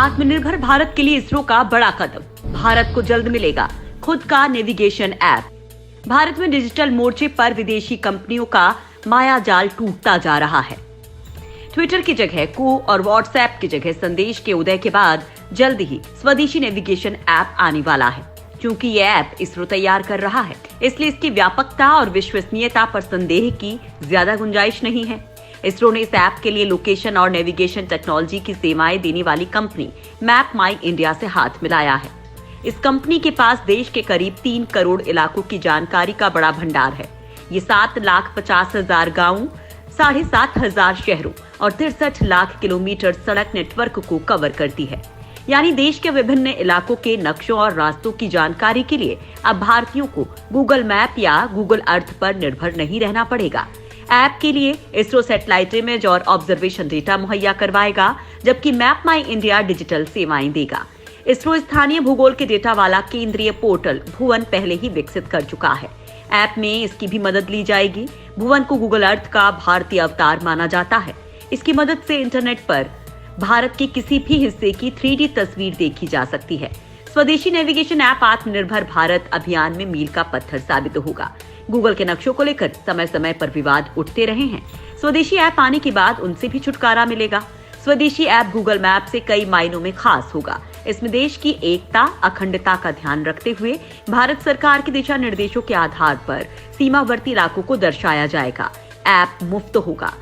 आत्मनिर्भर भारत के लिए इसरो का बड़ा कदम। भारत को जल्द मिलेगा खुद का नेविगेशन ऐप। भारत में डिजिटल मोर्चे पर विदेशी कंपनियों का मायाजाल टूटता जा रहा है। ट्विटर की जगह कू और व्हाट्सएप की जगह संदेश के उदय के बाद जल्द ही स्वदेशी नेविगेशन ऐप आने वाला है। क्योंकि ये ऐप इसरो तैयार कर रहा है, इसलिए इसकी व्यापकता और विश्वसनीयता पर संदेह की ज्यादा गुंजाइश नहीं है। इसरो ने इस ऐप के लिए लोकेशन और नेविगेशन टेक्नोलॉजी की सेवाएं देने वाली कंपनी मैप माई इंडिया से हाथ मिलाया है। इस कंपनी के पास देश के करीब 3 करोड़ इलाकों की जानकारी का बड़ा भंडार है। ये 7,50,000 गांवों, 7,500 शहरों और 63 लाख किलोमीटर सड़क नेटवर्क को कवर करती है। यानी देश के विभिन्न इलाकों के नक्शों और रास्तों की जानकारी के लिए अब भारतीयों को गूगल मैप या गूगल अर्थ पर निर्भर नहीं रहना पड़ेगा। ऐप के लिए इसरो सैटेलाइट इमेज और ऑब्जर्वेशन डेटा मुहैया करवाएगा, जबकि मैप माई इंडिया डिजिटल सेवाएं देगा। इसरो स्थानीय भूगोल के डेटा वाला केंद्रीय पोर्टल भुवन पहले ही विकसित कर चुका है। ऐप में इसकी भी मदद ली जाएगी। भुवन को गूगल अर्थ का भारतीय अवतार माना जाता है। इसकी मदद से इंटरनेट पर भारत के किसी भी हिस्से की 3D तस्वीर देखी जा सकती है। स्वदेशी नेविगेशन ऐप आत्मनिर्भर भारत अभियान में मील का पत्थर साबित होगा। गूगल के नक्शों को लेकर समय समय पर विवाद उठते रहे हैं। स्वदेशी ऐप आने के बाद उनसे भी छुटकारा मिलेगा। स्वदेशी ऐप गूगल मैप से कई मायनों में खास होगा। इसमें देश की एकता, अखंडता का ध्यान रखते हुए भारत सरकार के दिशा निर्देशों के आधार पर सीमावर्ती इलाकों को दर्शाया जाएगा। ऐप मुफ्त होगा।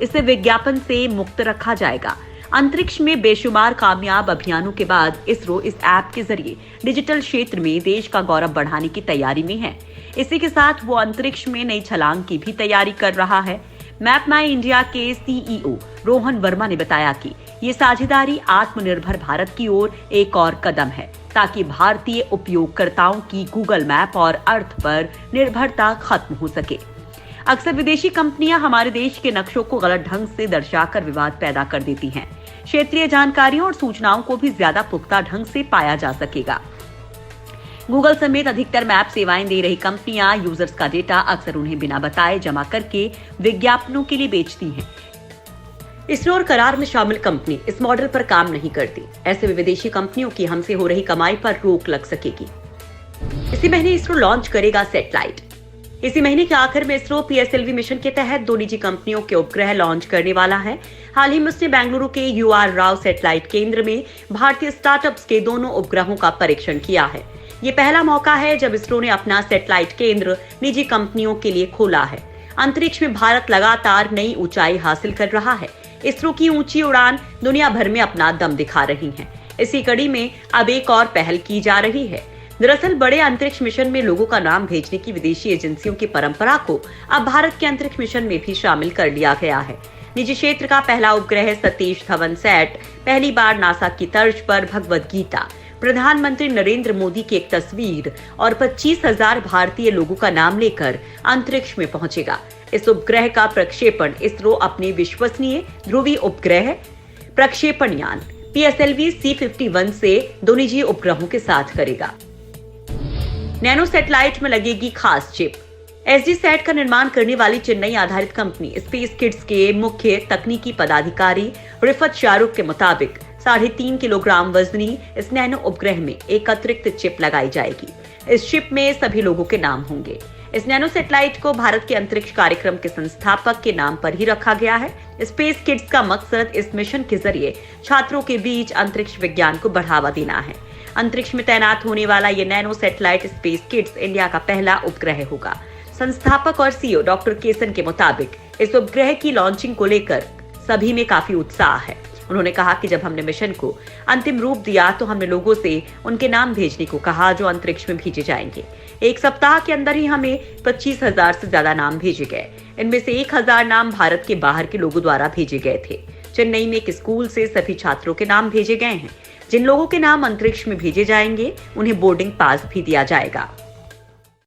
इसे विज्ञापन से मुक्त रखा जाएगा। अंतरिक्ष में बेशुमार कामयाब अभियानों के बाद इसरो इस ऐप के जरिए डिजिटल क्षेत्र में देश का गौरव बढ़ाने की तैयारी में है। इसी के साथ वो अंतरिक्ष में नई छलांग की भी तैयारी कर रहा है। मैप माई इंडिया के सीईओ रोहन वर्मा ने बताया कि ये साझेदारी आत्मनिर्भर भारत की ओर एक और कदम है, ताकि भारतीय उपयोगकर्ताओं की गूगल मैप और अर्थ पर निर्भरता खत्म हो सके। अक्सर विदेशी कंपनियां हमारे देश के नक्शों को गलत ढंग से दर्शाकर विवाद पैदा कर देती हैं। क्षेत्रीय जानकारियों और सूचनाओं को भी ज्यादा पुख्ता ढंग से पाया जा सकेगा। गूगल समेत अधिकतर मैप सेवाएं दे रही कंपनियां यूजर्स का डेटा अक्सर उन्हें बिना बताए जमा करके विज्ञापनों के लिए बेचती हैं। इसरो और करार में शामिल कंपनी इस मॉडल पर काम नहीं करती। ऐसे में विदेशी कंपनियों की हमसे हो रही कमाई पर रोक लग सकेगी। इसी महीने इसरो लॉन्च करेगा सैटेलाइट। इसी महीने के आखिर में इसरो PSLV मिशन के तहत 2 निजी कंपनियों के उपग्रह लॉन्च करने वाला है। हाल ही में उसने बेंगलुरु के UR राव सैटेलाइट केंद्र में भारतीय स्टार्टअप्स के दोनों उपग्रहों का परीक्षण किया है। ये पहला मौका है जब इसरो ने अपना सैटेलाइट केंद्र निजी कंपनियों के लिए खोला है। अंतरिक्ष में भारत लगातार नई ऊंचाई हासिल कर रहा है। इसरो की ऊंची उड़ान दुनिया भर में अपना दम दिखा रही है। इसी कड़ी में अब एक और पहल की जा रही है। दरअसल बड़े अंतरिक्ष मिशन में लोगों का नाम भेजने की विदेशी एजेंसियों की परंपरा को अब भारत के अंतरिक्ष मिशन में भी शामिल कर लिया गया है। निजी क्षेत्र का पहला उपग्रह सतीश धवन सैट पहली बार नासा की तर्ज पर भगवद गीता, प्रधानमंत्री नरेंद्र मोदी की एक तस्वीर और 25,000 भारतीय लोगों का नाम लेकर अंतरिक्ष में पहुंचेगा। इस उपग्रह का प्रक्षेपण इसरो अपने विश्वसनीय ध्रुवीय उपग्रह प्रक्षेपण यान PSLV C51 से 2 निजी उपग्रहों के साथ करेगा। नैनो सैटेलाइट में लगेगी खास चिप। SDSat का निर्माण करने वाली चेन्नई आधारित कंपनी स्पेस किड्स के मुख्य तकनीकी पदाधिकारी रिफत शाहरुख के मुताबिक 3.5 किलोग्राम वजनी इस नैनो उपग्रह में एक अतिरिक्त चिप लगाई जाएगी। इस चिप में सभी लोगों के नाम होंगे। इस नैनो सैटेलाइट को भारत के अंतरिक्ष कार्यक्रम के संस्थापक के नाम पर ही रखा गया है। स्पेस किड्स का मकसद इस मिशन के जरिए छात्रों के बीच अंतरिक्ष विज्ञान को बढ़ावा देना है। अंतरिक्ष में तैनात होने वाला ये nano satellite space kids India का पहला उपग्रह होगा। संस्थापक और CEO डॉक्टर केसन के मुताबिक इस उपग्रह की लॉन्चिंग को लेकर सभी में काफी उत्साह है। उन्होंने कहा कि जब हमने मिशन को अंतिम रूप दिया तो हमने लोगों से उनके नाम भेजने को कहा जो अंतरिक्ष में भेजे जाएंगे। 1 सप्ताह के अंदर ही हमें 25,000 से ज्यादा नाम भेजे गए। इनमें से 1,000 नाम भारत के बाहर के लोगों द्वारा भेजे गए थे। चेन्नई में एक स्कूल से सभी छात्रों के नाम भेजे गए हैं। जिन लोगों के नाम अंतरिक्ष में भेजे जाएंगे उन्हें बोर्डिंग पास भी दिया जाएगा।